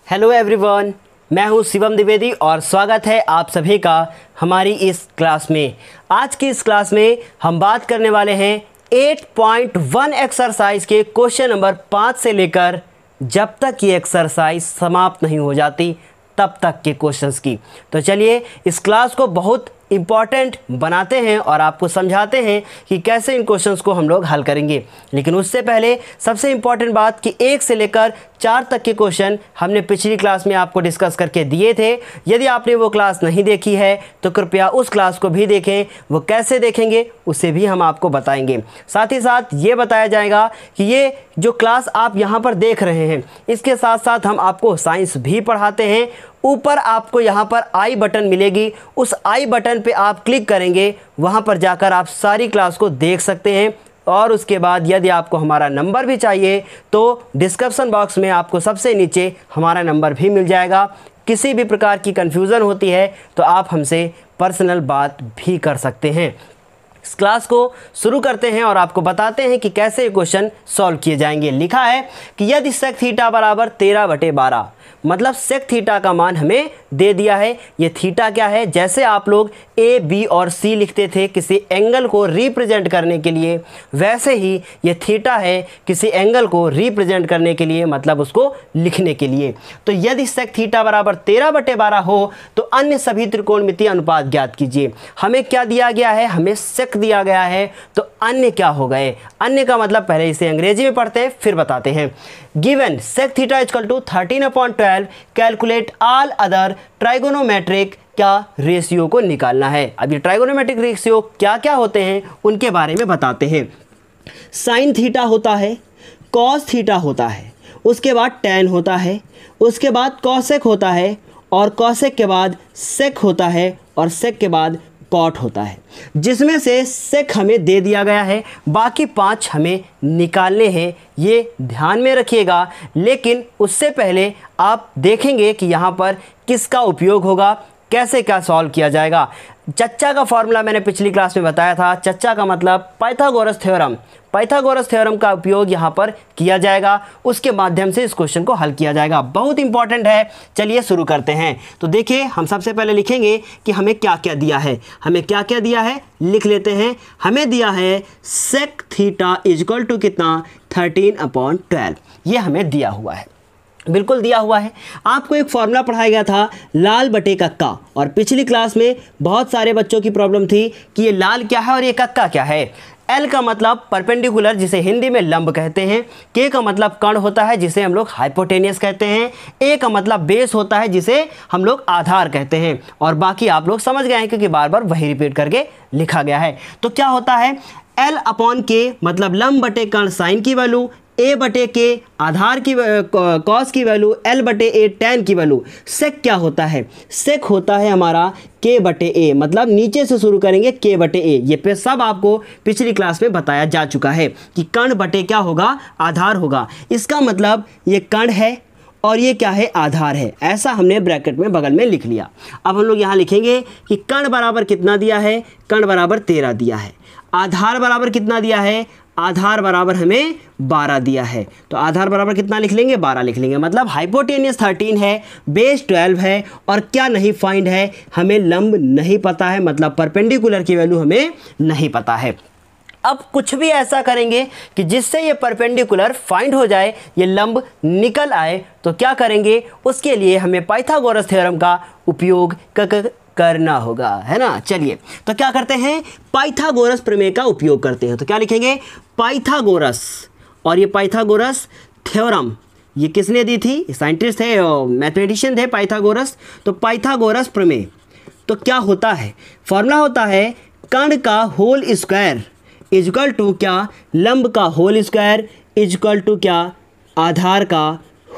Hello everyone, मैं हूं शिवम द्विवेदी और स्वागत है आप सभी का हमारी इस क्लास में। आज की इस क्लास में हम बात करने वाले हैं 8.1 एक्सरसाइज के क्वेश्चन नंबर 5 से लेकर जब तक ये एक्सरसाइज समाप्त नहीं हो जाती तब तक के क्वेश्चंस की। तो चलिए इस क्लास को बहुत इम्पॉर्टेंट बनाते हैं और आपको समझाते हैं कि कैसे इन क्वेश्चंस को हम लोग हल करेंगे। लेकिन उससे पहले सबसे इम्पॉर्टेंट बात कि 1 से लेकर 4 तक के क्वेश्चन हमने पिछली क्लास में आपको डिस्कस करके दिए थे। यदि आपने वो क्लास नहीं देखी है तो कृपया उस क्लास को भी देखें। वो कैसे देखेंगे उसे भी हम आपको बताएंगे। साथ ही साथ ये बताया जाएगा कि ये जो क्लास आप यहाँ पर देख रहे हैं इसके साथ साथ हम आपको साइंस भी पढ़ाते हैं। ऊपर आपको यहाँ पर आई बटन मिलेगी, उस आई बटन पे आप क्लिक करेंगे, वहाँ पर जाकर आप सारी क्लास को देख सकते हैं। और उसके बाद यदि आपको हमारा नंबर भी चाहिए तो डिस्क्रिप्शन बॉक्स में आपको सबसे नीचे हमारा नंबर भी मिल जाएगा। किसी भी प्रकार की कन्फ्यूज़न होती है तो आप हमसे पर्सनल बात भी कर सकते हैं। इस क्लास को शुरू करते हैं और आपको बताते हैं कि कैसे क्वेश्चन सॉल्व किए जाएंगे। लिखा है कि यदि सेक थीटा बराबर 13/12, मतलब सेक थीटा का मान हमें दे दिया है। ये थीटा क्या है? जैसे आप लोग ए, बी और सी लिखते थे किसी एंगल को रिप्रेजेंट करने के लिए, वैसे ही ये थीटा है किसी एंगल को रिप्रेजेंट करने के लिए, मतलब उसको लिखने के लिए। तो यदि सेक थीटा बराबर 13/12 हो तो अन्य सभी त्रिकोणमितीय अनुपात ज्ञात कीजिए। हमें क्या दिया गया है? हमें सेक दिया गया है। तो अन्य क्या हो गए? अन्य का मतलब पहले इसे अंग्रेजी में पढ़ते हैं फिर बताते हैं। Given sec theta equal to 13/12, calculate all other trigonometric क्या रेशियो को निकालना है। अब ये ट्राइगोनोमेट्रिक रेशियो क्या क्या होते हैं उनके बारे में बताते हैं। साइन थीटा होता है, कॉस थीटा होता है, उसके बाद टैन होता है, उसके बाद कॉसेक होता है, और कॉसेक के बाद सेक होता है, और सेक के बाद कॉट होता है। जिसमें से सेक हमें दे दिया गया है, बाकी 5 हमें निकालने हैं, ये ध्यान में रखिएगा। लेकिन उससे पहले आप देखेंगे कि यहाँ पर किसका उपयोग होगा, कैसे क्या सॉल्व किया जाएगा। चच्चा का फॉर्मूला मैंने पिछली क्लास में बताया था। चच्चा का मतलब पाइथागोरस थ्योरम। पाइथागोरस थ्योरम का उपयोग यहाँ पर किया जाएगा, उसके माध्यम से इस क्वेश्चन को हल किया जाएगा। बहुत इंपॉर्टेंट है। चलिए शुरू करते हैं। तो देखिए हम सबसे पहले लिखेंगे कि हमें क्या क्या दिया है। हमें क्या क्या दिया है लिख लेते हैं। हमें दिया है सेक थीटा इक्वल टू कितना? 13/12। ये हमें दिया हुआ है, बिल्कुल दिया हुआ है। आपको एक फॉर्मूला पढ़ाया गया था लाल बटे कक्का, और पिछली क्लास में बहुत सारे बच्चों की प्रॉब्लम थी कि ये लाल क्या है और ये कक्का क्या है। एल का मतलब परपेंडिकुलर जिसे हिंदी में लंब कहते हैं। के का मतलब कर्ण होता है जिसे हम लोग हाइपोटेनियस कहते हैं। ए का मतलब बेस होता है जिसे हम लोग आधार कहते हैं। और बाकी आप लोग समझ गए हैं क्योंकि बार बार वही रिपीट करके लिखा गया है। तो क्या होता है? L/K मतलब लंब बटे कर्ण साइन की वैल्यू, ए बटे के आधार की कॉस की वैल्यू, एल बटे ए टैन की वैल्यू। सेक क्या होता है? सेक होता है हमारा के बटे ए, मतलब नीचे से शुरू करेंगे के बटे ए। ये पे सब आपको पिछली क्लास में बताया जा चुका है कि कर्ण बटे क्या होगा? आधार होगा। इसका मतलब ये कर्ण है और ये क्या है? आधार है। ऐसा हमने ब्रैकेट में बगल में लिख लिया। अब हम लोग यहाँ लिखेंगे कि कर्ण बराबर कितना दिया है? कर्ण बराबर 13 दिया है। आधार बराबर कितना दिया है? आधार बराबर हमें 12 दिया है। तो आधार बराबर कितना लिख लेंगे? 12 लिख लेंगे। मतलब हाइपोटेनियस 13 है, बेस 12 है, और क्या नहीं फाइंड है? हमें लंब नहीं पता है, मतलब परपेंडिकुलर की वैल्यू हमें नहीं पता है। अब कुछ भी ऐसा करेंगे कि जिससे ये परपेंडिकुलर फाइंड हो जाए, ये लंब निकल आए, तो क्या करेंगे? उसके लिए हमें पाइथागोरस थ्योरम का उपयोग करना होगा, है ना। चलिए तो क्या करते हैं? पाइथागोरस प्रमेय का उपयोग करते हैं। तो क्या लिखेंगे? पाइथागोरस, और ये पाइथागोरस थ्योरम ये किसने दी थी? साइंटिस्ट थे, मैथमेटिशियन थे पाइथागोरस। तो पाइथागोरस प्रमेय तो क्या होता है? फॉर्मूला होता है कर्ण का होल स्क्वायर इक्वल टू क्या? लंब का होल स्क्वायर इक्वल टू क्या? आधार का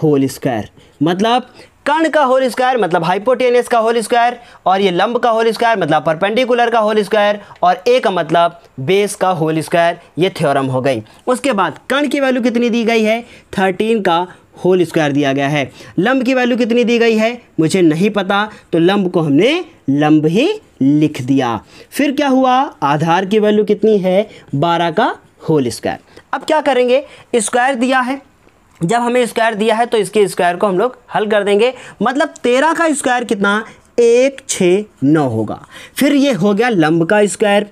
होल स्क्वायर। मतलब कर्ण का होल स्क्वायर मतलब हाइपोटेनियस का होल स्क्वायर, और ये लंब का होल स्क्वायर मतलब परपेंडिकुलर का होल स्क्वायर, और ए का मतलब बेस का होल स्क्वायर। ये थ्योरम हो गई। उसके बाद कर्ण की वैल्यू कितनी दी गई है? 13 का होल स्क्वायर दिया गया है। लंब की वैल्यू कितनी दी गई है? मुझे नहीं पता, तो लंब को हमने लंब ही लिख दिया। फिर क्या हुआ? आधार की वैल्यू कितनी है? 12 का होल स्क्वायर। अब क्या करेंगे? स्क्वायर दिया है, जब हमें स्क्वायर दिया है तो इसके स्क्वायर को हम लोग हल कर देंगे, मतलब 13 का स्क्वायर कितना 169 होगा। फिर ये हो गया लंब का स्क्वायर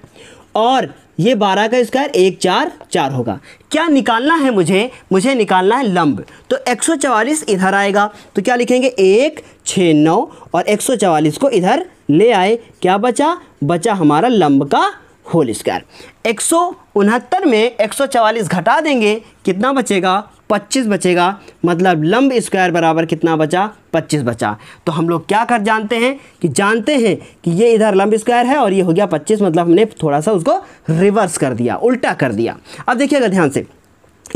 और ये 12 का स्क्वायर 144 होगा। क्या निकालना है मुझे निकालना है लंब, तो 144 इधर आएगा तो क्या लिखेंगे 169 और 144 को इधर ले आए, क्या बचा हमारा लंब का होल स्क्वायर। 169 में 144 घटा देंगे, कितना बचेगा 25 बचेगा, मतलब लंब स्क्वायर बराबर कितना बचा 25 बचा। तो हम लोग क्या जानते हैं कि ये इधर लंब स्क्वायर है और ये हो गया 25, मतलब हमने थोड़ा सा उसको रिवर्स कर दिया, उल्टा कर दिया। अब देखिएगा ध्यान से,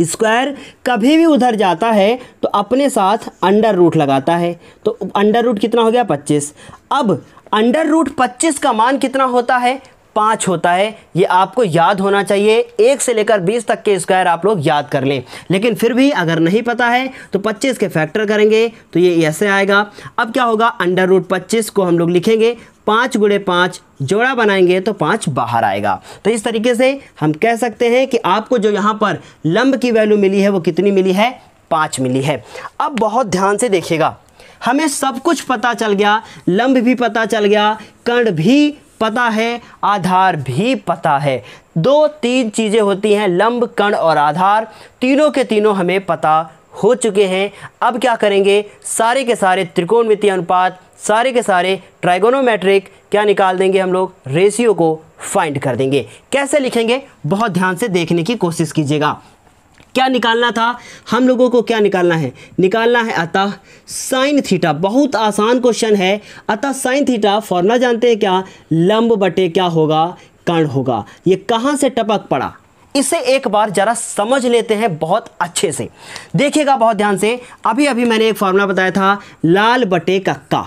स्क्वायर कभी भी उधर जाता है तो अपने साथ अंडर रूट लगाता है, तो अंडर रूट कितना हो गया 25। अब अंडर रूट 25 का मान कितना होता है 5 होता है। ये आपको याद होना चाहिए, 1 से लेकर 20 तक के स्क्वायर आप लोग याद कर लें। लेकिन फिर भी अगर नहीं पता है तो 25 के फैक्टर करेंगे तो ये ऐसे आएगा। अब क्या होगा, अंडर रूट 25 को हम लोग लिखेंगे 5 गुणे 5, जोड़ा बनाएंगे तो 5 बाहर आएगा। तो इस तरीके से हम कह सकते हैं कि आपको जो यहाँ पर लंब की वैल्यू मिली है वो कितनी मिली है 5 मिली है। अब बहुत ध्यान से देखिएगा, हमें सब कुछ पता चल गया, लंब भी पता चल गया, कर्ण भी पता है, आधार भी पता है। 2-3 चीज़ें होती हैं, लंब, कर्ण और आधार, तीनों के तीनों हमें पता हो चुके हैं। अब क्या करेंगे, सारे के सारे त्रिकोणमितीय अनुपात, सारे के सारे ट्राइगोनोमेट्रिक क्या निकाल देंगे हम लोग, रेशियो को फाइंड कर देंगे। कैसे लिखेंगे बहुत ध्यान से देखने की कोशिश कीजिएगा। क्या निकालना था हम लोगों को, क्या निकालना है अतः साइन थीटा। बहुत आसान क्वेश्चन है। अतः साइन थीटा फॉर्मूला जानते हैं क्या, लंब बटे क्या होगा, कर्ण होगा। ये कहाँ से टपक पड़ा, इसे एक बार जरा समझ लेते हैं बहुत अच्छे से। देखिएगा बहुत ध्यान से, अभी मैंने एक फॉर्मूला बताया था लाल बटे कक्का,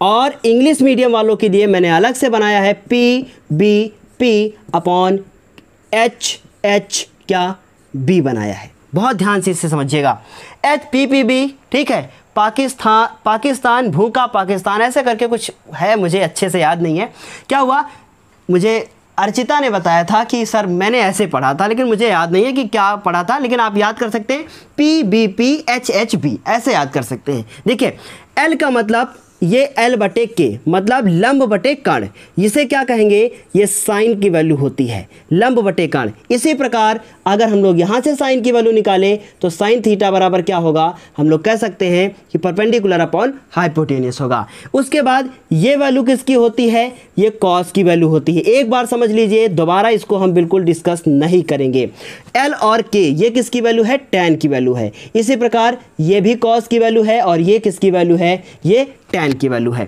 और इंग्लिश मीडियम वालों के लिए मैंने अलग से बनाया है PBP अपॉन HH क्या बी बनाया है। बहुत ध्यान से इसे समझिएगा, HPPB, ठीक है, पाकिस्तान भूखा पाकिस्तान, ऐसे करके कुछ है, मुझे अच्छे से याद नहीं है। क्या हुआ, मुझे अर्चिता ने बताया था कि सर मैंने ऐसे पढ़ा था, लेकिन मुझे याद नहीं है कि क्या पढ़ा था, लेकिन आप याद कर सकते हैं PBP HHB, ऐसे याद कर सकते हैं। देखिए L का मतलब ये L बटे के, मतलब लंब बटे कर्ण, इसे क्या कहेंगे, ये साइन की वैल्यू होती है, लंब बटे कर्ण। इसी प्रकार अगर हम लोग यहाँ से साइन की वैल्यू निकालें तो साइन थीटा बराबर क्या होगा, हम लोग कह सकते हैं कि परपेंडिकुलर अपॉन हाइपोटेन्यूस होगा। उसके बाद ये वैल्यू किसकी होती है, ये कॉस की वैल्यू होती है। एक बार समझ लीजिए, दोबारा इसको हम बिल्कुल डिस्कस नहीं करेंगे। L और K ये किसकी वैल्यू है, टैन की वैल्यू है। इसी प्रकार ये भी कॉस की वैल्यू है और ये किसकी वैल्यू है, ये टैन की वैल्यू है।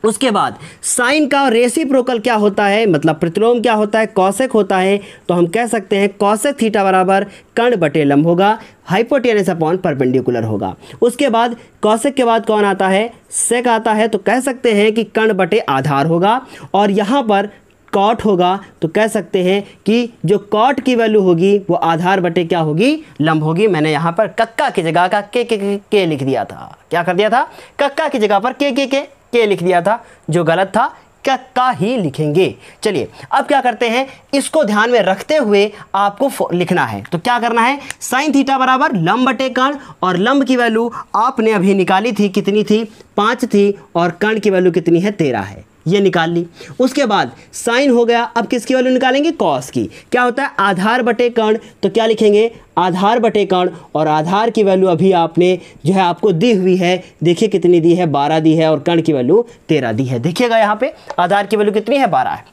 उसके बाद साइन का रेसिप्रोकल क्या होता है, मतलब प्रतिलोम क्या होता है, कॉसेक होता है। तो हम कह सकते हैं कॉसेक थीटा बराबर कर्ण बटे लंब होगा, हाइपोटेनस अपॉन परपेंडिकुलर होगा। उसके बाद कॉसेक के बाद कौन आता है, सेक आता है, तो कह सकते हैं कि कर्ण बटे आधार होगा। और यहाँ पर कॉट होगा, तो कह सकते हैं कि जो कॉट की वैल्यू होगी वो आधार बटे क्या होगी, लंब होगी। मैंने यहाँ पर कक्का की जगह का के लिख दिया था, क्या कर दिया था, कक्का की जगह पर के लिख दिया था, जो गलत था, कक्का ही लिखेंगे। चलिए अब क्या करते हैं, इसको ध्यान में रखते हुए आपको लिखना है। तो क्या करना है, साइन थीटा बराबर लंब बटे कर्ण, और लंब की वैल्यू आपने अभी निकाली थी, कितनी थी 5 थी, और कर्ण की वैल्यू कितनी है 13 है, ये निकाल ली। उसके बाद साइन हो गया, अब किसकी वैल्यू निकालेंगे, कॉस की। क्या होता है, आधार बटे कर्ण, तो क्या लिखेंगे, आधार बटे कर्ण, और आधार की वैल्यू अभी आपने जो है आपको दी हुई है, देखिए कितनी दी है, 12 दी है, और कर्ण की वैल्यू 13 दी है। देखिएगा यहाँ पे आधार की वैल्यू कितनी है, 12 है।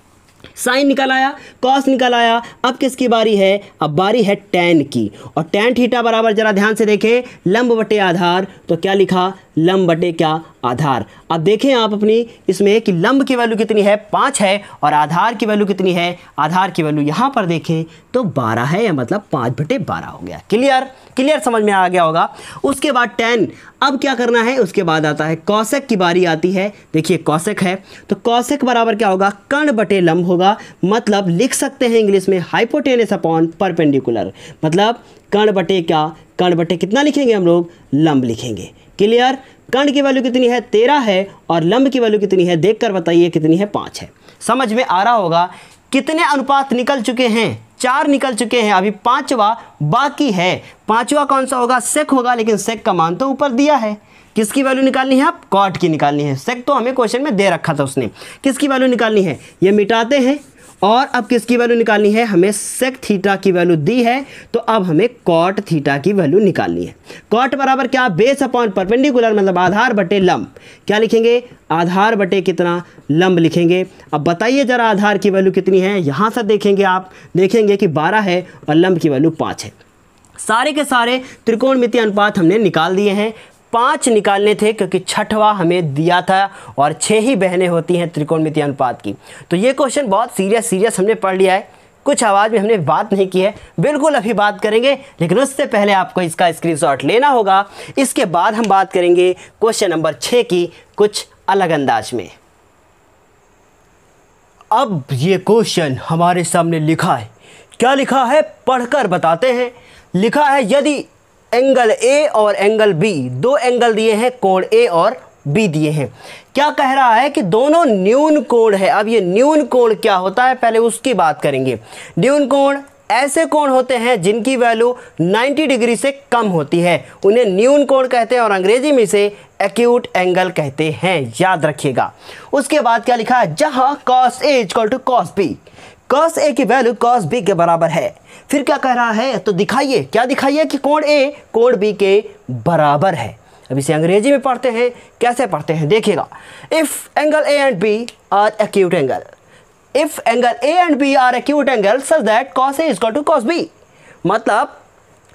साइन निकल आया, कॉस निकल आया। अब किसकी बारी है, अब बारी है टैन की, और टैन थीटा बराबर जरा ध्यान से देखें, लंब बटे आधार, तो क्या लिखा, लंब बटे क्या, आधार। अब देखें आप अपनी इसमें कि लंब की वैल्यू कितनी है, 5 है, और आधार की वैल्यू कितनी है, आधार की वैल्यू यहाँ पर देखें तो 12 है, या मतलब 5 बटे 12 हो गया। क्लियर समझ में आ गया होगा। उसके बाद टैन, अब क्या करना है, उसके बाद आता है कॉसेक की बारी आती है। देखिए कॉसेक है, तो कॉसेक बराबर क्या होगा, कर्ण बटे लंब होगा, मतलब लिख सकते हैं इंग्लिश में हाइपोटेनस अपॉन परपेंडिकुलर, मतलब कर्ण बटे क्या, कर्ण बटे कितना लिखेंगे हम लोग, लंब लिखेंगे। क्लियर, कर्ण की वैल्यू कितनी है, 13 है, और लंब की वैल्यू कितनी है, देखकर बताइए कितनी है, 5 है। समझ में आ रहा होगा कितने अनुपात निकल चुके हैं, 4 निकल चुके हैं, अभी 5वां बाकी है। 5वां कौन सा होगा? सेक होगा, लेकिन सेक का मान तो ऊपर दिया है। किसकी वैल्यू निकालनी है? आप कॉट की निकालनी है। सेक तो हमें क्वेश्चन में दे रखा था उसने। किसकी वैल्यू निकालनी है? ये मिटाते हैं और अब किसकी वैल्यू निकालनी है? हमें सेक थीटा की वैल्यू दी है, तो अब हमें कॉट थीटा की वैल्यू निकालनी है। कॉट बराबर क्या? बेस अपॉन परपेंडिकुलर, मतलब आधार बटे लंब। क्या लिखेंगे? आधार बटे कितना? लंब लिखेंगे। अब बताइए जरा आधार की वैल्यू कितनी है? यहाँ से देखेंगे, आप देखेंगे कि 12 है और लंब की वैल्यू 5 है। सारे के सारे त्रिकोणमितीय अनुपात हमने निकाल दिए हैं। 5 निकालने थे क्योंकि 6वां हमें दिया था और 6 ही बहनें होती हैं त्रिकोणमितीय अनुपात की। तो ये क्वेश्चन बहुत सीरियस हमने पढ़ लिया है। कुछ आवाज़ में हमने बात नहीं की है, बिल्कुल अभी बात करेंगे, लेकिन उससे पहले आपको इसका स्क्रीनशॉट लेना होगा। इसके बाद हम बात करेंगे क्वेश्चन नंबर 6 की कुछ अलग अंदाज में। अब ये क्वेश्चन हमारे सामने लिखा है। क्या लिखा है? पढ़कर बताते हैं। लिखा है, यदि एंगल ए और एंगल बी, 2 एंगल दिए हैं, कोण ए और बी दिए हैं। क्या कह रहा है कि दोनों न्यून कोण है। अब ये न्यून कोण क्या होता है, पहले उसकी बात करेंगे। न्यून कोण ऐसे कोण होते हैं जिनकी वैल्यू 90 डिग्री से कम होती है, उन्हें न्यून कोण कहते हैं और अंग्रेजी में इसे एक्यूट एंगल कहते हैं, याद रखिएगा। उसके बाद क्या लिखा है? जहां cos A = cos B, cos A की वैल्यू cos B के बराबर है। फिर क्या कह रहा है? तो दिखाइए, क्या दिखाइए? कि कोण A कोण B के बराबर है। अब इसे अंग्रेजी में पढ़ते हैं। कैसे पढ़ते हैं देखिएगा। If angle A and B are acute angle, if angle A and B are acute angle such that cos A = cos B, मतलब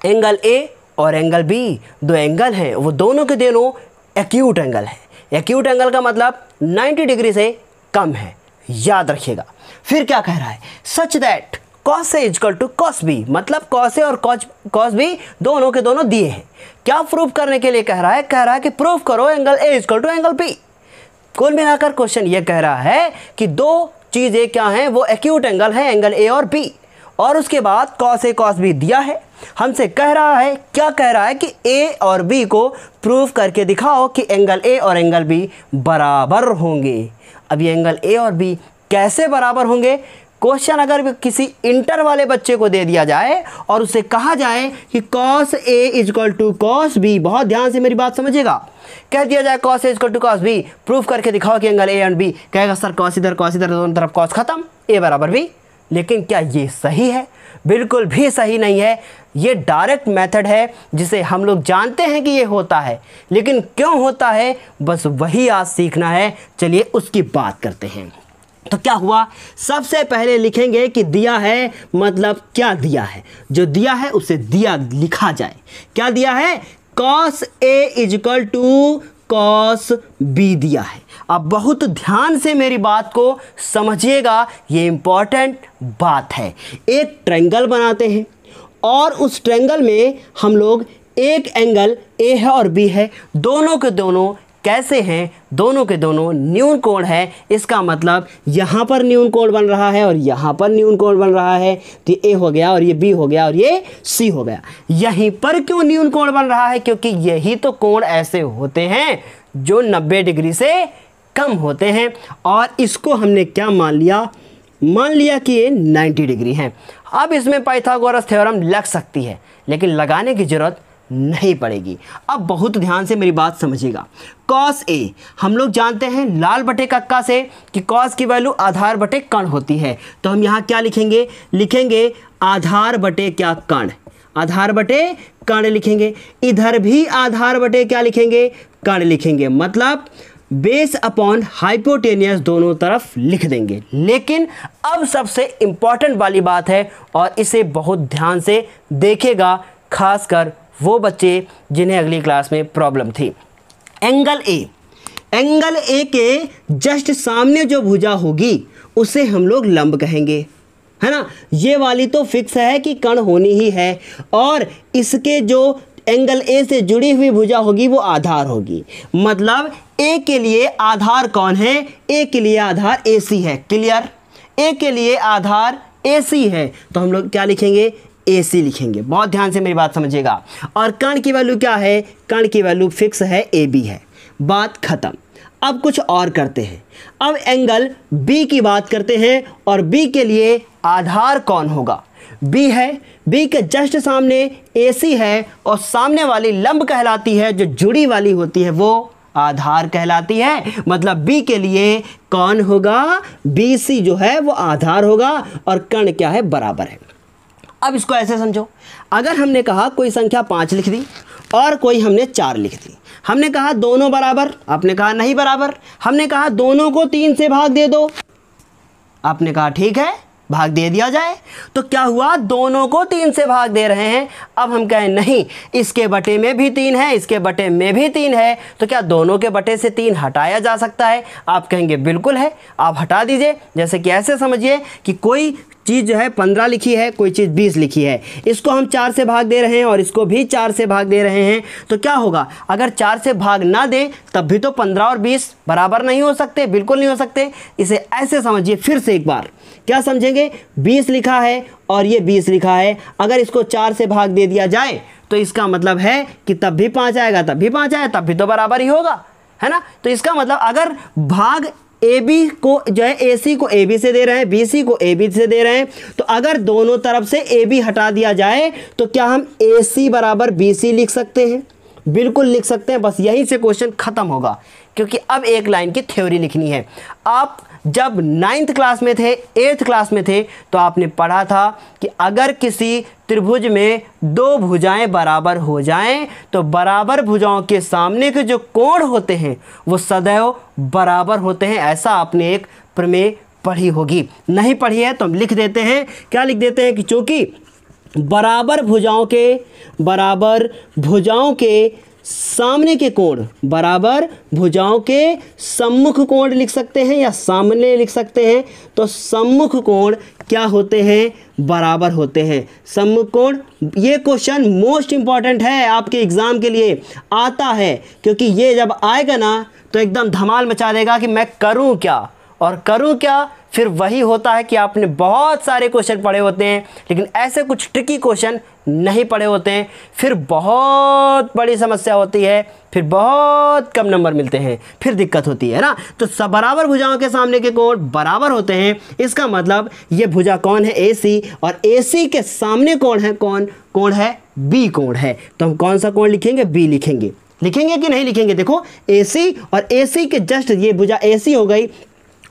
एंगल A और एंगल B 2 एंगल हैं, वो दोनों के दोनों एक्यूट एंगल है। एक्यूट एंगल का मतलब 90 डिग्री से कम है, याद रखिएगा। फिर क्या कह रहा है? सच that cos A = cos B, मतलब cos A और cos B दोनों के दोनों दिए हैं। क्या प्रूफ करने के लिए कह रहा है? कह रहा है कि प्रूफ करो एंगल A = एंगल B। कुल मिलाकर क्वेश्चन ये कह रहा है कि 2 चीज़ें क्या हैं? वो एक्यूट एंगल है, एंगल A और B, और उसके बाद cos A cos B दिया है। हमसे कह रहा है, क्या कह रहा है? कि A और B को प्रूफ करके दिखाओ कि एंगल A और एंगल B बराबर होंगे। अब ये एंगल A और B कैसे बराबर होंगे? क्वेश्चन अगर किसी इंटर वाले बच्चे को दे दिया जाए और उसे कहा जाए कि cos A = cos B, बहुत ध्यान से मेरी बात समझिएगा, कह दिया जाए cos A = cos B, proof करके दिखाओ कि एंगल A और B, कहेगा सर cos इधर दोनों तरफ cos खत्म, A बराबर B। लेकिन क्या ये सही है? बिल्कुल भी सही नहीं है। ये डायरेक्ट मेथड है जिसे हम लोग जानते हैं कि ये होता है, लेकिन क्यों होता है बस वही आज सीखना है। चलिए उसकी बात करते हैं। तो क्या हुआ? सबसे पहले लिखेंगे कि दिया है, मतलब क्या दिया है? जो दिया है उसे दिया लिखा जाए। क्या दिया है? cos A = cos B दिया है। अब बहुत ध्यान से मेरी बात को समझिएगा, ये इंपॉर्टेंट बात है। एक ट्रायंगल बनाते हैं और उस ट्रायंगल में हम लोग एक एंगल A है और B है, दोनों के दोनों कैसे हैं? दोनों के दोनों न्यून कोण है। इसका मतलब यहाँ पर न्यून कोण बन रहा है और यहाँ पर न्यून कोण बन रहा है, तो ये A हो गया और ये B हो गया और ये C हो गया। यहीं पर क्यों न्यून कोण बन रहा है? क्योंकि यही तो कोण ऐसे होते हैं जो 90 डिग्री से कम होते हैं, और इसको हमने क्या मान लिया? मान लिया कि ये 90 डिग्री है। अब इसमें पाइथागोरस थ्योरम लग सकती है, लेकिन लगाने की जरूरत नहीं पड़ेगी। अब बहुत ध्यान से मेरी बात समझिएगा। cos A हम लोग जानते हैं लाल बटे कक्का से कि cos की वैल्यू आधार बटे कण होती है, तो हम यहाँ क्या लिखेंगे? लिखेंगे आधार बटे क्या? कण। आधार बटे कण लिखेंगे। इधर भी आधार बटे क्या लिखेंगे? कण लिखेंगे, मतलब बेस अपॉन हाइपोटेनियस दोनों तरफ लिख देंगे। लेकिन अब सबसे इंपॉर्टेंट वाली बात है और इसे बहुत ध्यान से देखेगा, खासकर वो बच्चे जिन्हें अगली क्लास में प्रॉब्लम थी। एंगल ए के जस्ट सामने जो भुजा होगी उसे हम लोग लंब कहेंगे, है ना। ये वाली तो फिक्स है कि कण होनी ही है, और इसके जो एंगल ए से जुड़ी हुई भुजा होगी वो आधार होगी। मतलब ए के लिए आधार कौन है? ए के लिए आधार AC है। क्लियर? ए के लिए आधार AC है, तो हम लोग क्या लिखेंगे? AC लिखेंगे। बहुत ध्यान से मेरी बात समझिएगा। और कण की वैल्यू क्या है? कण की वैल्यू फिक्स है, AB है। बात खत्म। अब कुछ और करते हैं। अब एंगल B की बात करते हैं, और B के लिए आधार कौन होगा? बी है, बी के जस्ट सामने ए सी है और सामने वाली लंब कहलाती है, जो जुड़ी वाली होती है वो आधार कहलाती है। मतलब बी के लिए कौन होगा, बी सी जो है वो आधार होगा और कर्ण क्या है, बराबर है। अब इसको ऐसे समझो, अगर हमने कहा कोई संख्या 5 लिख दी और कोई हमने 4 लिख दी, हमने कहा दोनों बराबर, आपने कहा नहीं बराबर, हमने कहा दोनों को 3 से भाग दे दो, आपने कहा ठीक है भाग दे दिया जाए। तो क्या हुआ, दोनों को 3 से भाग दे रहे हैं। अब हम कहें नहीं, इसके बटे में भी 3 है, इसके बटे में भी 3 है, तो क्या दोनों के बटे से 3 हटाया जा सकता है? आप कहेंगे बिल्कुल है, आप हटा दीजिए। जैसे कि ऐसे समझिए कि कोई चीज़ जो है 15 लिखी है, कोई चीज़ 20 लिखी है, इसको हम 4 से भाग दे रहे हैं और इसको भी 4 से भाग दे रहे हैं, तो क्या होगा, अगर 4 से भाग ना दें तब भी तो 15 और 20 बराबर नहीं हो सकते, बिल्कुल नहीं हो सकते। इसे ऐसे समझिए, फिर से एक बार क्या समझेंगे, 20 लिखा है और ये 20 लिखा है, अगर इसको 4 से भाग दे दिया जाए तो इसका मतलब है कि तब भी 5 आएगा, तब भी 5 आएगा, तब भी तो बराबर ही होगा, है ना। तो इसका मतलब अगर भाग ए बी को जो है ए सी को ए बी से दे रहे हैं, बी सी को ए बी से दे रहे हैं, तो अगर दोनों तरफ से ए बी हटा दिया जाए तो क्या हम ए सी बराबर बी सी लिख सकते हैं? बिल्कुल लिख सकते हैं। बस यहीं से क्वेश्चन खत्म होगा, क्योंकि अब एक लाइन की थ्योरी लिखनी है। आप जब 9th क्लास में थे, 8th क्लास में थे, तो आपने पढ़ा था कि अगर किसी त्रिभुज में 2 भुजाएं बराबर हो जाएं तो बराबर भुजाओं के सामने के जो कोण होते हैं वो सदैव बराबर होते हैं। ऐसा आपने एक प्रमेय पढ़ी होगी, नहीं पढ़ी है तो हम लिख देते हैं। क्या लिख देते हैं कि चूंकि बराबर भुजाओं के सामने के कोण, बराबर भुजाओं के सम्मुख कोण लिख सकते हैं या सामने लिख सकते हैं, तो सम्मुख कोण क्या होते हैं, बराबर होते हैं। सम्मुख कोण, ये क्वेश्चन मोस्ट इंपॉर्टेंट है, आपके एग्जाम के लिए आता है, क्योंकि ये जब आएगा ना तो एकदम धमाल मचा देगा कि मैं करूं क्या और करूं क्या। फिर वही होता है कि आपने बहुत सारे क्वेश्चन पढ़े होते हैं लेकिन ऐसे कुछ ट्रिकी क्वेश्चन नहीं पढ़े होते हैं, फिर बहुत बड़ी समस्या होती है, फिर बहुत कम नंबर मिलते हैं, फिर दिक्कत होती है ना। तो सब बराबर भुजाओं के सामने के कोण बराबर होते हैं, इसका मतलब ये भुजा कौन है, ए सी, और ए सी के सामने कोण है कौन, कोण है बी कोण है। तो हम कौन सा कोण लिखेंगे, बी लिखेंगे। लिखेंगे कि नहीं लिखेंगे, देखो ए सी और ए सी के जस्ट ये भुजा ए सी हो गई।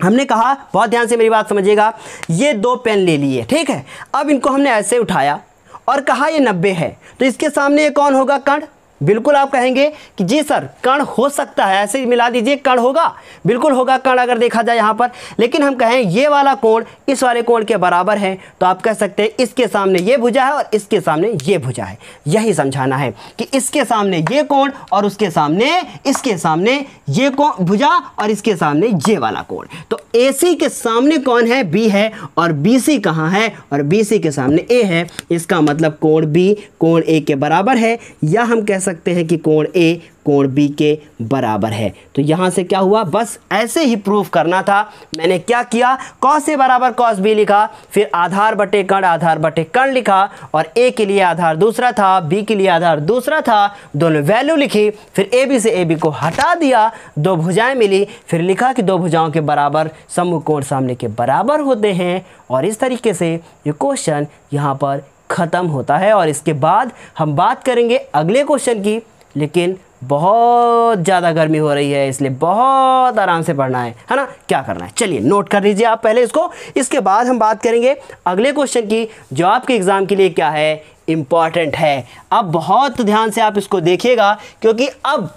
हमने कहा, बहुत ध्यान से मेरी बात समझिएगा, ये 2 पेन ले लिए, ठीक है। अब इनको हमने ऐसे उठाया और कहा ये 90 है, तो इसके सामने ये कौन होगा, कर्ण। बिल्कुल आप कहेंगे कि जी सर कर्ण हो सकता है, ऐसे ही मिला दीजिए, कर्ण होगा, बिल्कुल होगा कर्ण अगर देखा जाए यहाँ पर। लेकिन हम कहें ये वाला कोण इस वाले कोण के बराबर है, तो आप कह सकते हैं इसके सामने ये भुजा है और इसके सामने ये भुजा है। यही समझाना है कि इसके सामने ये कोण और उसके सामने, इसके सामने ये कोण भुजा और इसके सामने ये वाला कोण। तो ए सी के सामने कौन है, बी है, और बी सी कहाँ है, और बी सी के सामने ए है। इसका मतलब कोण बी कोण ए के बराबर है, या हम कह सकते हैं कि कोण ए कोण बी के बराबर है। तो यहाँ से क्या हुआ, बस ऐसे ही प्रूफ करना था। मैंने क्या किया, कॉस ए बराबर कॉस बी लिखा, फिर आधार बटे कर्ण लिखा, और ए के लिए आधार दूसरा था, बी के लिए आधार दूसरा था, दोनों वैल्यू लिखी, फिर ए बी से ए बी को हटा दिया, 2 भुजाएं मिली, फिर लिखा कि 2 भुजाओं के बराबर सम्मुख कोण सामने के बराबर होते हैं। और इस तरीके से ये क्वेश्चन यहाँ पर ख़त्म होता है। और इसके बाद हम बात करेंगे अगले क्वेश्चन की, लेकिन बहुत ज़्यादा गर्मी हो रही है इसलिए बहुत आराम से पढ़ना है ना। क्या करना है, चलिए नोट कर लीजिए आप पहले इसको, इसके बाद हम बात करेंगे अगले क्वेश्चन की जो आपके एग्ज़ाम के लिए क्या है, इम्पॉर्टेंट है। अब बहुत ध्यान से आप इसको देखिएगा, क्योंकि अब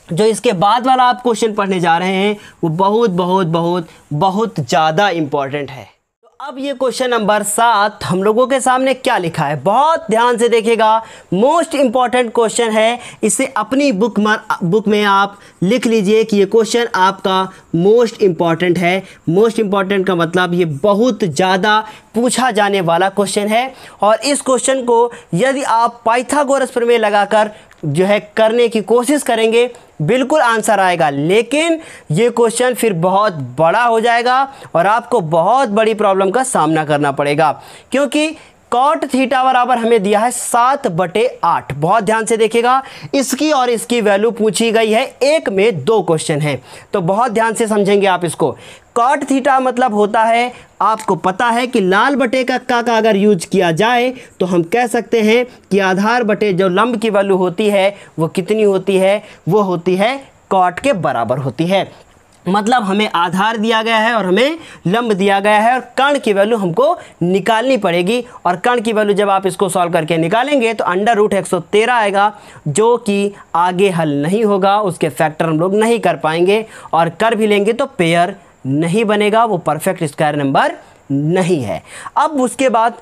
जो इसके बाद वाला आप क्वेश्चन पढ़ने जा रहे हैं वो बहुत बहुत बहुत बहुत ज़्यादा इम्पॉर्टेंट है। अब ये क्वेश्चन नंबर 7 हम लोगों के सामने क्या लिखा है, बहुत ध्यान से देखिएगा, मोस्ट इंपॉर्टेंट क्वेश्चन है। इसे अपनी बुक में आप लिख लीजिए कि ये क्वेश्चन आपका मोस्ट इंपॉर्टेंट है। मोस्ट इंपॉर्टेंट का मतलब ये बहुत ज़्यादा पूछा जाने वाला क्वेश्चन है, और इस क्वेश्चन को यदि आप पाइथागोरस प्रमेय लगाकर जो है करने की कोशिश करेंगे बिल्कुल आंसर आएगा, लेकिन ये क्वेश्चन फिर बहुत बड़ा हो जाएगा और आपको बहुत बड़ी प्रॉब्लम का सामना करना पड़ेगा, क्योंकि कॉट थीटा बराबर हमें दिया है 7/8। बहुत ध्यान से देखिएगा, इसकी और इसकी वैल्यू पूछी गई है, एक में 2 क्वेश्चन हैं, तो बहुत ध्यान से समझेंगे आप इसको। कॉट थीटा मतलब होता है, आपको पता है कि लाल बटे का अगर यूज किया जाए तो हम कह सकते हैं कि आधार बटे जो लंब की वैल्यू होती है वो कितनी होती है, वो होती है कॉट के बराबर होती है। मतलब हमें आधार दिया गया है और हमें लंब दिया गया है और कर्ण की वैल्यू हमको निकालनी पड़ेगी, और कर्ण की वैल्यू जब आप इसको सॉल्व करके निकालेंगे तो √113 आएगा, जो कि आगे हल नहीं होगा, उसके फैक्टर हम लोग नहीं कर पाएंगे, और कर भी लेंगे तो पेयर नहीं बनेगा, वो परफेक्ट स्क्वायर नंबर नहीं है। अब उसके बाद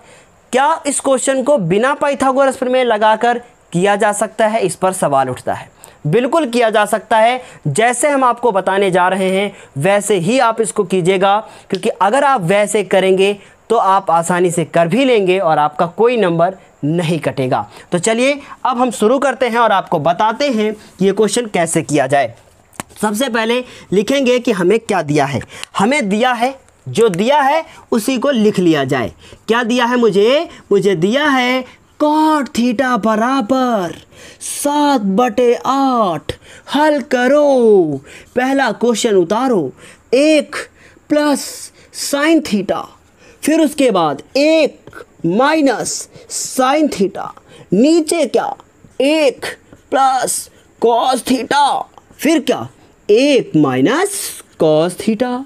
क्या इस क्वेश्चन को बिना पाइथागोरस प्रमेय लगाकर किया जा सकता है, इस पर सवाल उठता है। बिल्कुल किया जा सकता है, जैसे हम आपको बताने जा रहे हैं वैसे ही आप इसको कीजिएगा, क्योंकि अगर आप वैसे करेंगे तो आप आसानी से कर भी लेंगे और आपका कोई नंबर नहीं कटेगा। तो चलिए अब हम शुरू करते हैं और आपको बताते हैं कि ये क्वेश्चन कैसे किया जाए। सबसे पहले लिखेंगे कि हमें क्या दिया है। हमें दिया है, जो दिया है उसी को लिख लिया जाए। क्या दिया है मुझे दिया है कॉट थीटा बराबर 7/8। हल करो, पहला क्वेश्चन उतारो, 1 प्लस साइन थीटा, फिर उसके बाद 1 माइनस साइन थीटा, नीचे क्या 1 प्लस कॉस थीटा, फिर क्या 1 माइनस कॉस थीटा।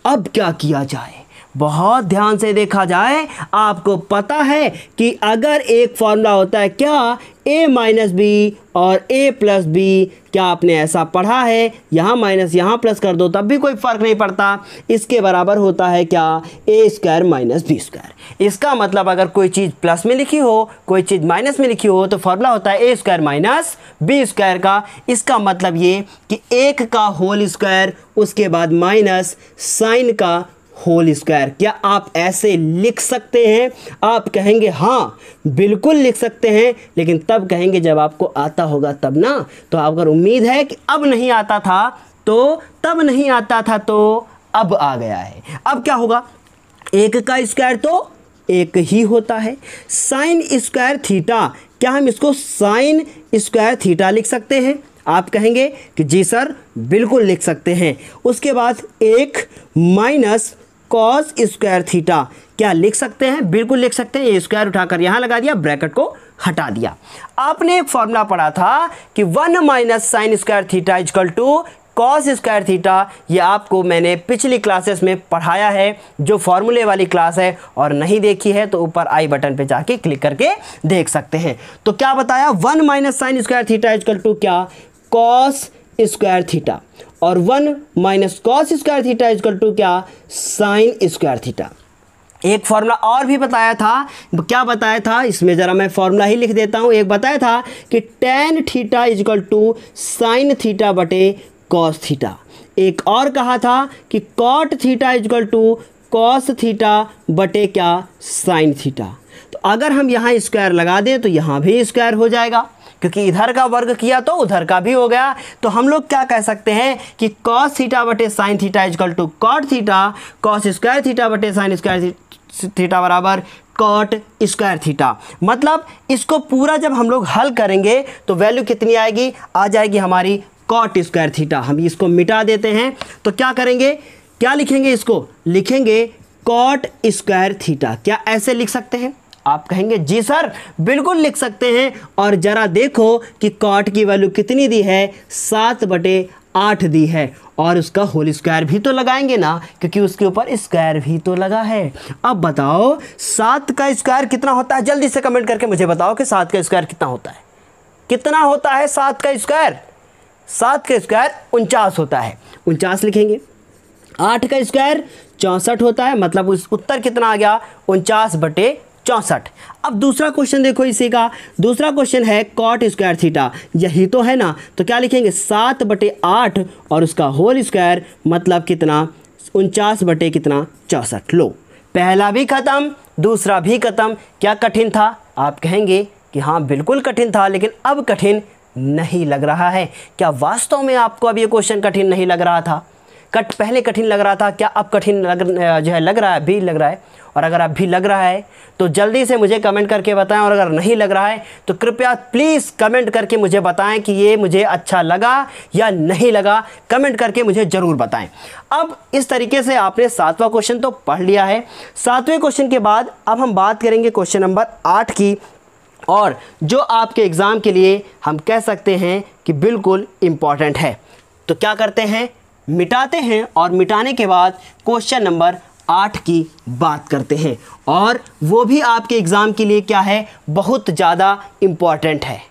अब क्या किया जाए, बहुत ध्यान से देखा जाए, आपको पता है कि अगर एक फॉर्मूला होता है क्या, a माइनस बी और a प्लस बी, क्या आपने ऐसा पढ़ा है, यहाँ माइनस यहाँ प्लस कर दो तब भी कोई फ़र्क नहीं पड़ता, इसके बराबर होता है क्या, a² माइनस b²। इसका मतलब अगर कोई चीज़ प्लस में लिखी हो, कोई चीज़ माइनस में लिखी हो, तो फॉर्मूला होता है a² माइनस b² का। इसका मतलब ये कि 1 का होल स्क्वायर, उसके बाद माइनस साइन का होल स्क्वायर। क्या आप ऐसे लिख सकते हैं? आप कहेंगे हाँ बिल्कुल लिख सकते हैं, लेकिन तब कहेंगे जब आपको आता होगा तब ना। तो अगर उम्मीद है कि अब नहीं आता था तो तब नहीं आता था, तो अब आ गया है। अब क्या होगा, 1 का स्क्वायर तो 1 ही होता है। साइन स्क्वायर थीटा, क्या हम इसको साइन स्क्वायर थीटा लिख सकते हैं? आप कहेंगे कि जी सर बिल्कुल लिख सकते हैं। उसके बाद 1 माइनस कॉस स्क्वायर थीटा, क्या लिख सकते हैं? बिल्कुल लिख सकते हैं। ये स्क्वायर उठाकर यहाँ लगा दिया, ब्रैकेट को हटा दिया। आपने एक फॉर्मूला पढ़ा था कि 1 minus sine square theta equal to cos square theta. ये आपको मैंने पिछली क्लासेस में पढ़ाया है, जो फॉर्मूले वाली क्लास है, और नहीं देखी है तो ऊपर आई बटन पे जाके क्लिक करके देख सकते हैं। तो क्या बताया, 1 minus sine square theta equal to क्या, कॉस स्क्वायर थीटा, और 1 minus cos square theta equal to क्या, साइन स्क्वायर थीटा। एक फॉर्मूला और भी बताया था, क्या बताया था, इसमें ज़रा मैं फॉर्मूला ही लिख देता हूँ। एक बताया था कि tan theta equal to sine theta बटे कॉस थीटा। एक और कहा था कि cot theta equal to cos theta बटे क्या, साइन थीटा। तो अगर हम यहाँ स्क्वायर लगा दें तो यहाँ भी स्क्वायर हो जाएगा, क्योंकि इधर का वर्ग किया तो उधर का भी हो गया। तो हम लोग क्या कह सकते हैं कि कॉस थीटा बटे sine theta equal to cot theta, cos square theta बटे साइन स्क्वायर थीटा बराबर कॉट स्क्वायर थीटा। मतलब इसको पूरा जब हम लोग हल करेंगे तो वैल्यू कितनी आएगी, आ जाएगी हमारी कॉट स्क्वायर थीटा। हम इसको मिटा देते हैं तो क्या करेंगे, क्या लिखेंगे, इसको लिखेंगे कॉट स्क्वायर थीटा। क्या ऐसे लिख सकते हैं? आप कहेंगे जी सर बिल्कुल लिख सकते हैं। और ज़रा देखो कि कॉट की वैल्यू कितनी दी है, 7/8 दी है, और उसका होल स्क्वायर भी तो लगाएंगे ना, क्योंकि उसके ऊपर स्क्वायर भी तो लगा है। अब बताओ 7 का स्क्वायर कितना होता है, जल्दी से कमेंट करके मुझे बताओ कि 7 का स्क्वायर कितना होता है। कितना होता है 7 का स्क्वायर? 7 का स्क्वायर 49 होता है, 49 लिखेंगे। 8 का स्क्वायर 64 होता है, मतलब उस उत्तर कितना आ गया, 49/64। अब दूसरा क्वेश्चन देखो इसी का, दूसरा क्वेश्चन है कॉट स्क्वायर थीटा, यही तो है ना। तो क्या लिखेंगे, 7/8 और उसका होल स्क्वायर, मतलब कितना, 49/64। लो, पहला भी खत्म, दूसरा भी खत्म। क्या कठिन था? आप कहेंगे कि हाँ बिल्कुल कठिन था, लेकिन अब कठिन नहीं लग रहा है। क्या वास्तव में आपको अब ये क्वेश्चन कठिन नहीं लग रहा था? पहले कठिन लग रहा था, क्या अब कठिन लग रहा है, भी लग रहा है? और अगर अब भी लग रहा है तो जल्दी से मुझे कमेंट करके बताएं, और अगर नहीं लग रहा है तो कृपया प्लीज़ कमेंट करके मुझे बताएं कि ये मुझे अच्छा लगा या नहीं लगा। कमेंट करके मुझे ज़रूर बताएं। अब इस तरीके से आपने 7वां क्वेश्चन तो पढ़ लिया है। 7वें क्वेश्चन के बाद अब हम बात करेंगे क्वेश्चन नंबर 8 की, और जो आपके एग्ज़ाम के लिए हम कह सकते हैं कि बिल्कुल इम्पॉर्टेंट है। तो क्या करते हैं, मिटाते हैं, और मिटाने के बाद क्वेश्चन नंबर 8 की बात करते हैं, और वो भी आपके एग्ज़ाम के लिए क्या है, बहुत ज़्यादा इम्पॉर्टेंट है।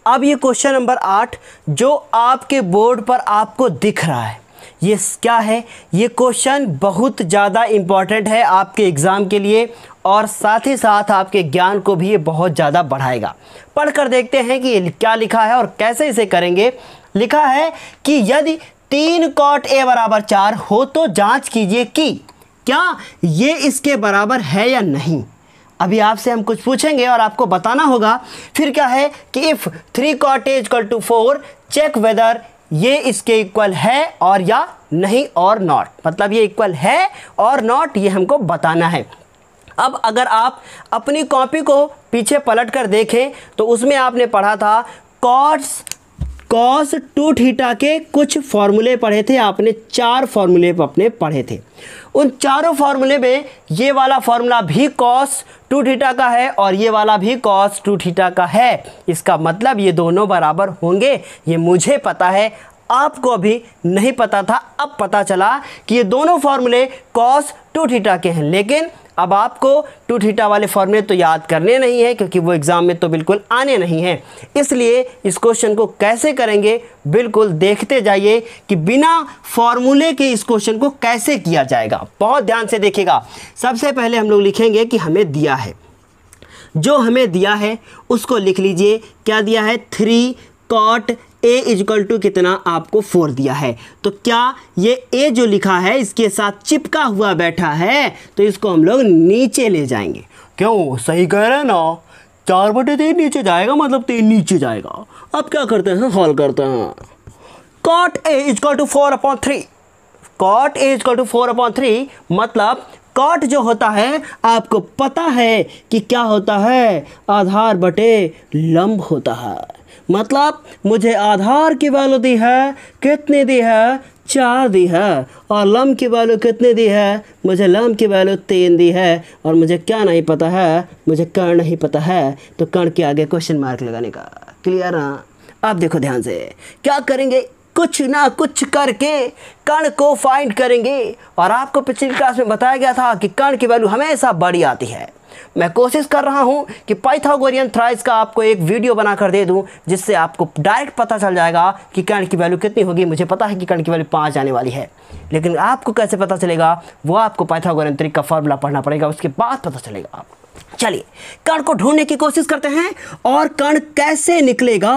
अब ये क्वेश्चन नंबर 8 जो आपके बोर्ड पर आपको दिख रहा है, ये क्या है, ये क्वेश्चन बहुत ज़्यादा इम्पॉर्टेंट है आपके एग्ज़ाम के लिए, और साथ ही साथ आपके ज्ञान को भी ये बहुत ज़्यादा बढ़ाएगा। पढ़कर देखते हैं कि ये क्या लिखा है और कैसे इसे करेंगे। लिखा है कि यदि 3 cot a बराबर 4 हो तो जांच कीजिए कि क्या ये इसके बराबर है या नहीं। अभी आपसे हम कुछ पूछेंगे और आपको बताना होगा। फिर क्या है कि if 3 cot a = 4 check whether ये इसके इक्वल है और या नहीं, और नॉट, मतलब ये इक्वल है और नॉट, ये हमको बताना है। अब अगर आप अपनी कॉपी को पीछे पलट कर देखें तो उसमें आपने पढ़ा था cos 2 थीटा के कुछ फॉर्मूले पढ़े थे आपने, 4 फॉर्मूले अपने पढ़े थे। उन चारों फॉर्मूले में ये वाला फॉर्मूला भी cos 2 थीटा का है और ये वाला भी cos 2 थीटा का है। इसका मतलब ये दोनों बराबर होंगे, ये मुझे पता है, आपको अभी नहीं पता था, अब पता चला कि ये दोनों फॉर्मूले cos 2 थीटा के हैं। लेकिन अब आपको 2 थीटा वाले फॉर्मूले तो याद करने नहीं है, क्योंकि वो एग्ज़ाम में तो बिल्कुल आने नहीं हैं। इसलिए इस क्वेश्चन को कैसे करेंगे बिल्कुल देखते जाइए कि बिना फॉर्मूले के इस क्वेश्चन को कैसे किया जाएगा। बहुत ध्यान से देखिएगा। सबसे पहले हम लोग लिखेंगे कि हमें दिया है, जो हमें दिया है उसको लिख लीजिए। क्या दिया है, 3 cot a = कितना, आपको 4 दिया है। तो क्या ये a जो लिखा है इसके साथ चिपका हुआ बैठा है, तो इसको हम लोग नीचे ले जाएंगे। क्यों, सही कह रहे हैं ना, 4/3 नीचे जाएगा, मतलब 3 नीचे जाएगा। अब क्या करते हैं, हल करते हैं। cot a = 4/3, cot a = 4/3 मतलब cot जो होता है आपको पता है कि क्या होता है, आधार बटे लंब होता है। मतलब मुझे आधार की वैल्यू दी है, कितनी दी है, 4 दी है, और लंब की वैल्यू कितनी दी है, मुझे लंब की वैल्यू 3 दी है, और मुझे क्या नहीं पता है, मुझे कर्ण नहीं पता है, तो कर्ण के आगे क्वेश्चन मार्क लगाने का। क्लियर ना? अब देखो ध्यान से क्या करेंगे, कुछ ना कुछ करके कर्ण को फाइंड करेंगे। और आपको पिछली क्लास में बताया गया था कि कर्ण की वैल्यू हमेशा बड़ी आती है। मैं कोशिश कर रहा हूं कि पाइथागोरियन थ्राइस का आपको एक वीडियो बनाकर दे दूं, जिससे आपको डायरेक्ट पता चल जाएगा कि कर्ण की वैल्यू कितनी होगी। मुझे पता है कि कर्ण की वैल्यू 5 आने वाली है, लेकिन आपको कैसे पता चलेगा, वो आपको पाइथागोरियन ट्रिक का फॉर्मूला पढ़ना पड़ेगा, उसके बाद पता चलेगा आपको। चलिए कर्ण को ढूंढने की कोशिश करते हैं। और कर्ण कैसे निकलेगा,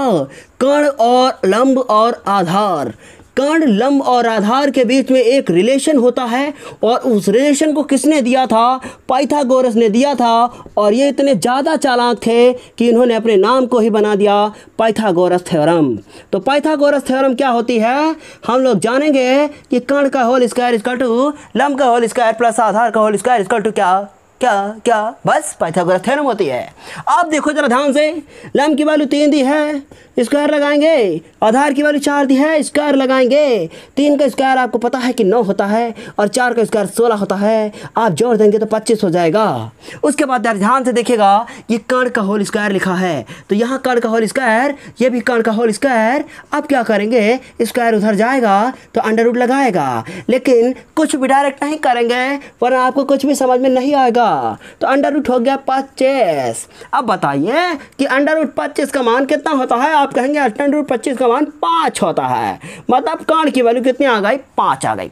कर्ण और लंब और आधार, कर्ण लंब और आधार के बीच में एक रिलेशन होता है, और उस रिलेशन को किसने दिया था, पाइथागोरस ने दिया था। और ये इतने ज़्यादा चालाक थे कि इन्होंने अपने नाम को ही बना दिया पाइथागोरस थ्योरम। तो पाइथागोरस थ्योरम क्या होती है, हम लोग जानेंगे कि कर्ण का होल स्क्वायर = लंब का होल स्क्वायर प्लस आधार का होल स्क्वायर = क्या क्या क्या, बस पाइथागोरस थ्योरम होती है। अब देखो जरा ध्यान से, लंब की वैल्यू 3 दी है, स्क्वायर लगाएंगे, आधार की वैल्यू 4 दी है, स्क्वायर लगाएंगे। 3 का स्क्वायर आपको पता है कि 9 होता है, और 4 का स्क्वायर 16 होता है। आप जोड़ देंगे तो 25 हो जाएगा। उसके बाद ध्यान से देखिएगा, ये कर्ण का होल स्क्वायर लिखा है, तो यहाँ कर्ण का होल स्क्वायर, ये भी कर्ण का होल स्क्वायर। अब क्या करेंगे, स्क्वायर उधर जाएगा तो अंडर रूट लगाएगा, लेकिन कुछ भी डायरेक्ट नहीं करेंगे वरना आपको कुछ भी समझ में नहीं आएगा। तो अंडर रूट हो गया 25। अब बताइए कि अंडर रूट 25 का मान कितना होता है, आप कहेंगे अंडर रूट 25 का मान 5 होता है। मतलब कर्ण की वैल्यू कितनी आ गई, 5 आ गई।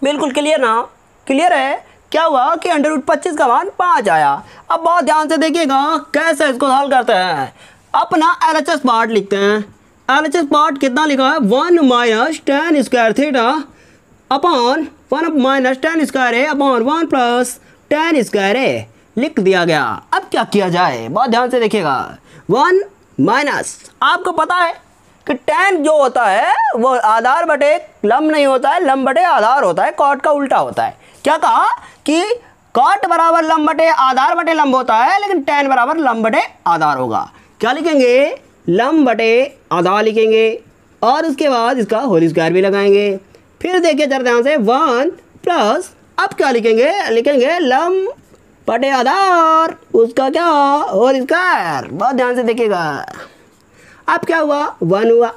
बिल्कुल क्लियर ना, क्लियर है। क्या हुआ कि अंडर रूट 25 का मान 5 आया। अब बहुत ध्यान से देखिएगा कैसे इसको हल करते हैं। अपना LHS पार्ट लिखते हैं। LHS पार्ट कितना लिखा है, 1 - tan square theta upon 1 - tan square A upon 1 + tan square A लिख दिया गया। अब क्या किया जाए, बहुत ध्यान से देखिएगा। 1 - आपको पता है कि tan जो होता है वो आधार बटे लंब नहीं होता है, लंब बटे आधार होता है, कॉट का उल्टा होता है। क्या कहा कि कॉट बराबर लंब बटे आधार बटे लंब होता है, लेकिन tan बराबर लंब बटे आधार होगा। क्या लिखेंगे? लंब बटे आधार लिखेंगे और उसके बाद इसका होल स्क्वायर भी लगाएंगे। फिर देखिए जरा ध्यान से 1 प्लस, अब क्या लिखेंगे? लिखेंगे लंब बटे आधार, उसका क्या? Whole square. बहुत ध्यान से देखिएगा। अब क्या हुआ? 1 हुआ।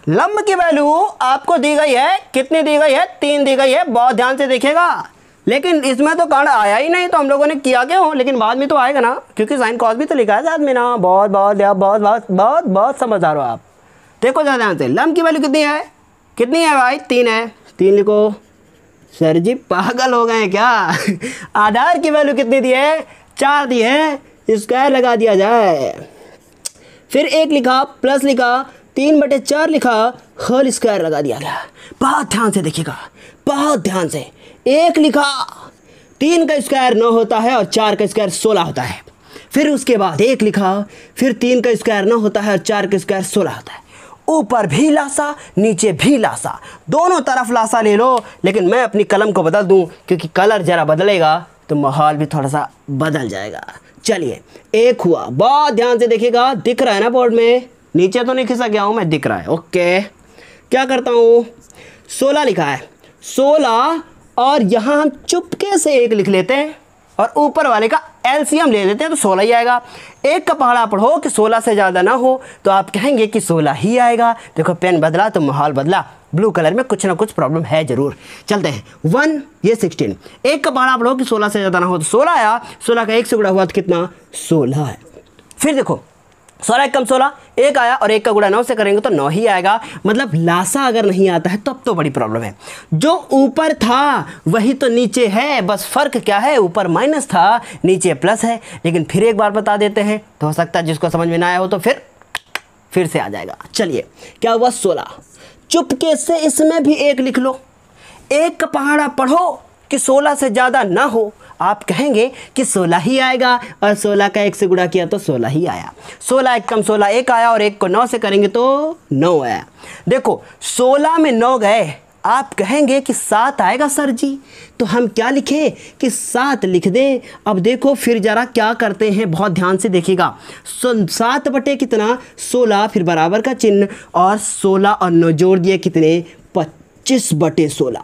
लंब की वैल्यू आपको दी गई है, कितनी दी गई है? 3 दी गई है। बहुत ध्यान से देखिएगा। लेकिन इसमें तो कर्ण आया ही नहीं, तो हम लोगों ने किया क्यों? लेकिन बाद में तो आएगा ना, क्योंकि साइन कॉस भी तो लिखा है साथ में ना। बहुत बहुत बहुत बहुत बहुत बहुत समझदार हो आप। देखो ज़्यादा ध्यान से, लंब की वैल्यू कितनी है? कितनी है भाई? 3 है। 3 लिखो। सर जी पागल हो गए हैं क्या? आधार की वैल्यू कितनी दी है? 4 दी है, स्क्वायर लगा दिया जाए। फिर 1 लिखा, प्लस लिखा, 3/4 लिखा, होल स्क्वायर लगा दिया गया। बहुत ध्यान से देखिएगा, बहुत ध्यान से। 1 लिखा, 3 का स्क्वायर 9 होता है और 4 का स्क्वायर 16 होता है। फिर उसके बाद 1 लिखा, फिर 3 का स्क्वायर 9 होता है और 4 का स्क्वायर 16 होता है। ऊपर भी लासा, नीचे भी लासा, दोनों तरफ लासा ले लो। लेकिन मैं अपनी कलम को बदल दूं, क्योंकि कलर ज़रा बदलेगा तो माहौल भी थोड़ा सा बदल जाएगा। चलिए 1 हुआ। बहुत ध्यान से देखिएगा, दिख रहा है ना बोर्ड में? नीचे तो नहीं खिसक गया हूँ मैं, दिख रहा है। ओके, क्या करता हूँ? 16 लिखा है, 16 और यहाँ हम चुपके से 1 लिख लेते हैं और ऊपर वाले का एलसीएम ले लेते हैं तो 16 ही आएगा। 1 का पहाड़ा पढ़ो कि 16 से ज़्यादा ना हो तो आप कहेंगे कि 16 ही आएगा। देखो पेन बदला तो माहौल बदला, ब्लू कलर में कुछ ना कुछ प्रॉब्लम है ज़रूर। चलते हैं 1 ये 16। 1 का पहाड़ा पढ़ो कि 16 से ज़्यादा ना हो तो 16 आया। 16 का 1 से गुणा हुआ तो कितना? 16 है। फिर देखो 16 1 कम 16, 1 आया और 1 का गुणा 9 से करेंगे तो 9 ही आएगा। मतलब लासा अगर नहीं आता है तब तो बड़ी प्रॉब्लम है। जो ऊपर था वही तो नीचे है, बस फ़र्क क्या है? ऊपर माइनस था, नीचे प्लस है। लेकिन फिर एक बार बता देते हैं, तो हो सकता है जिसको समझ में ना आया हो तो फिर से आ जाएगा। चलिए क्या हुआ? 16। चुपके से इसमें भी 1 लिख लो। 1 का पहाड़ा पढ़ो कि 16 से ज़्यादा ना हो, आप कहेंगे कि 16 ही आएगा और 16 का 1 से गुणा किया तो 16 ही आया। 16 1 कम 16 1 आया और 1 को 9 से करेंगे तो 9 आया। देखो 16 में 9 गए, आप कहेंगे कि 7 आएगा सर जी, तो हम क्या लिखें कि 7 लिख दें। अब देखो फिर ज़रा क्या करते हैं, बहुत ध्यान से देखिएगा। 7 बटे कितना? 16, फिर बराबर का चिन्ह और 16 और 9 जोड़ दिए कितने? 25/16।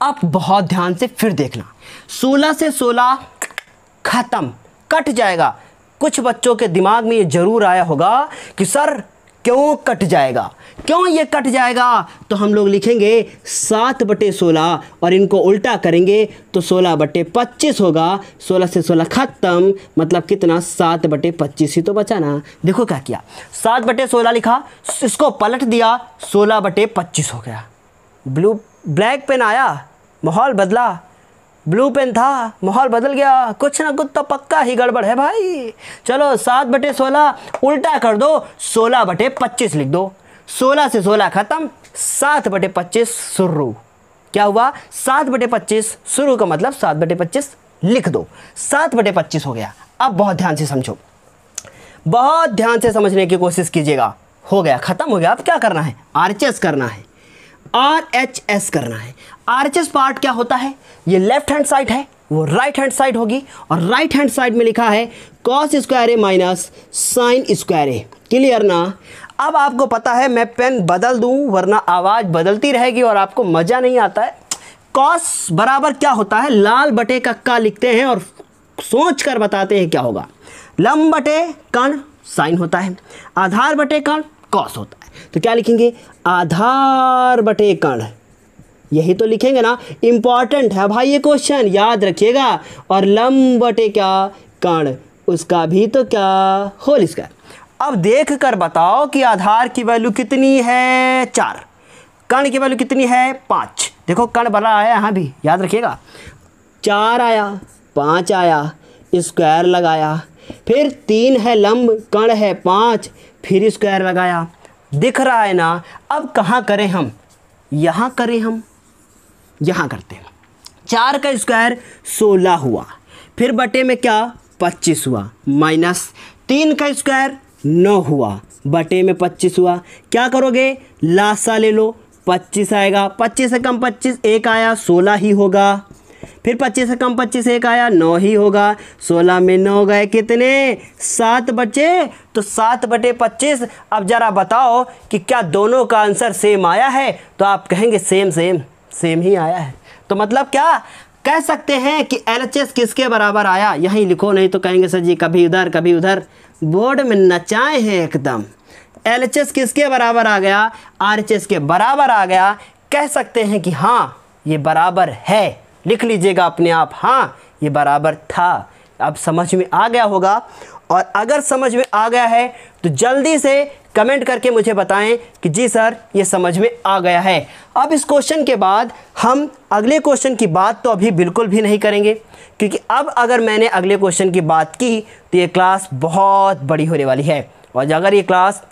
अब बहुत ध्यान से फिर देखना, 16 से 16 खत्म, कट जाएगा। कुछ बच्चों के दिमाग में ये जरूर आया होगा कि सर क्यों कट जाएगा, क्यों ये कट जाएगा? तो हम लोग लिखेंगे 7/16 और इनको उल्टा करेंगे तो 16/25 होगा। 16 से 16 खत्म, मतलब कितना? 7/25 ही तो बचा ना। देखो क्या किया, 7/16 लिखा, इसको पलट दिया, 16/25 हो गया। ब्लैक पेन आया, माहौल बदला। ब्लू पेन था, माहौल बदल गया। कुछ ना कुछ तो पक्का ही गड़बड़ है भाई। चलो 7/16 उल्टा कर दो, 16/25 लिख दो। 16 से 16 खत्म, 7/25 शुरू। क्या हुआ? 7/25 शुरू का मतलब 7/25 लिख दो। 7/25 हो गया। अब बहुत ध्यान से समझो, बहुत ध्यान से समझने की कोशिश कीजिएगा। हो गया, खत्म हो गया। अब क्या करना है? RHS करना है, RHS करना है। RHS पार्ट क्या होता है? ये लेफ्ट हैंड साइड है, वो राइट हैंड साइड होगी और राइट हैंड साइड में लिखा है कॉस स्क्वायर ए माइनस साइन स्क्वायर ए। क्लियर ना? अब आपको पता है मैं पेन बदल दूं वरना आवाज़ बदलती रहेगी और आपको मज़ा नहीं आता है। कॉस बराबर क्या होता है? लाल बटे का लिखते हैं और सोच कर बताते हैं क्या होगा। लंब बटे कर्ण साइन होता है, आधार बटे कर्ण कॉस होता है। तो क्या लिखेंगे? आधार बटे कर्ण, यही तो लिखेंगे ना। इंपॉर्टेंट है भाई ये क्वेश्चन, याद रखिएगा। और लंब बटे क्या? कर्ण, उसका भी तो क्या? Whole square. अब देख कर बताओ कि आधार की वैल्यू कितनी है? 4। कर्ण की वैल्यू कितनी है? 5। देखो कर्ण बड़ा आया यहाँ भी, याद रखिएगा। 4 आया, 5 आया, स्क्वायर लगाया, फिर 3 है लंब, कर्ण है 5, फिर स्क्वायर लगाया। दिख रहा है ना? अब कहाँ करें हम? यहाँ करें हम, यहाँ करते हैं। 4 का स्क्वायर 16 हुआ, फिर बटे में क्या? 25 हुआ, माइनस 3 का स्क्वायर 9 हुआ, बटे में 25 हुआ। क्या करोगे, लासा ले लो, 25 आएगा, 25 से कम 25 1 आया 16 ही होगा। फिर 25 से कम 25 1 आया 9 ही होगा। 16 में 9 गए कितने, 7 बचे। तो 7 बटे 25। अब ज़रा बताओ कि क्या दोनों का आंसर सेम आया है, तो आप कहेंगे सेम सेम सेम ही आया है। तो मतलब क्या कह सकते हैं कि LHS किसके बराबर आया, यहीं लिखो, नहीं तो कहेंगे सर जी कभी उधर कभी उधर, बोर्ड में नचाए हैं एकदम। LHS किसके बराबर आ गया, RHS के बराबर आ गया। कह सकते हैं कि हाँ ये बराबर है, लिख लीजिएगा अपने आप, हाँ ये बराबर था। अब समझ में आ गया होगा, और अगर समझ में आ गया है तो जल्दी से कमेंट करके मुझे बताएं कि जी सर ये समझ में आ गया है। अब इस क्वेश्चन के बाद हम अगले क्वेश्चन की बात तो अभी बिल्कुल भी नहीं करेंगे, क्योंकि अब अगर मैंने अगले क्वेश्चन की बात की तो ये क्लास बहुत बड़ी होने वाली है, और अगर ये क्लास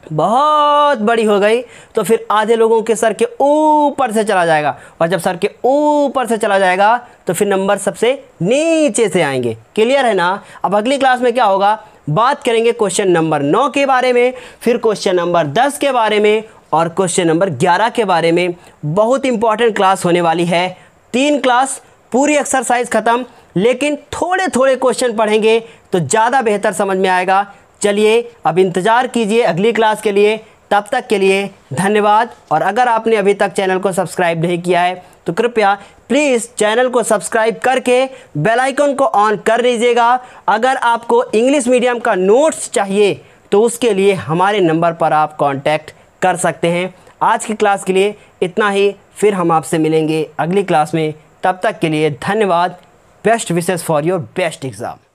बहुत बड़ी हो गई तो फिर आधे लोगों के सर के ऊपर से चला जाएगा, और जब सर के ऊपर से चला जाएगा तो फिर नंबर सबसे नीचे से आएंगे। क्लियर है ना। अब अगली क्लास में क्या होगा, बात करेंगे क्वेश्चन नंबर 9 के बारे में, फिर क्वेश्चन नंबर 10 के बारे में, और क्वेश्चन नंबर 11 के बारे में। बहुत इंपॉर्टेंट क्लास होने वाली है। 3 क्लास पूरी एक्सरसाइज ख़त्म, लेकिन थोड़े थोड़े क्वेश्चन पढ़ेंगे तो ज़्यादा बेहतर समझ में आएगा। चलिए अब इंतज़ार कीजिए अगली क्लास के लिए। तब तक के लिए धन्यवाद। और अगर आपने अभी तक चैनल को सब्सक्राइब नहीं किया है तो कृपया प्लीज़ चैनल को सब्सक्राइब करके बेल आइकन को ऑन कर लीजिएगा। अगर आपको इंग्लिश मीडियम का नोट्स चाहिए तो उसके लिए हमारे नंबर पर आप कांटेक्ट कर सकते हैं। आज की क्लास के लिए इतना ही, फिर हम आपसे मिलेंगे अगली क्लास में। तब तक के लिए धन्यवाद। Best wishes for your best exam.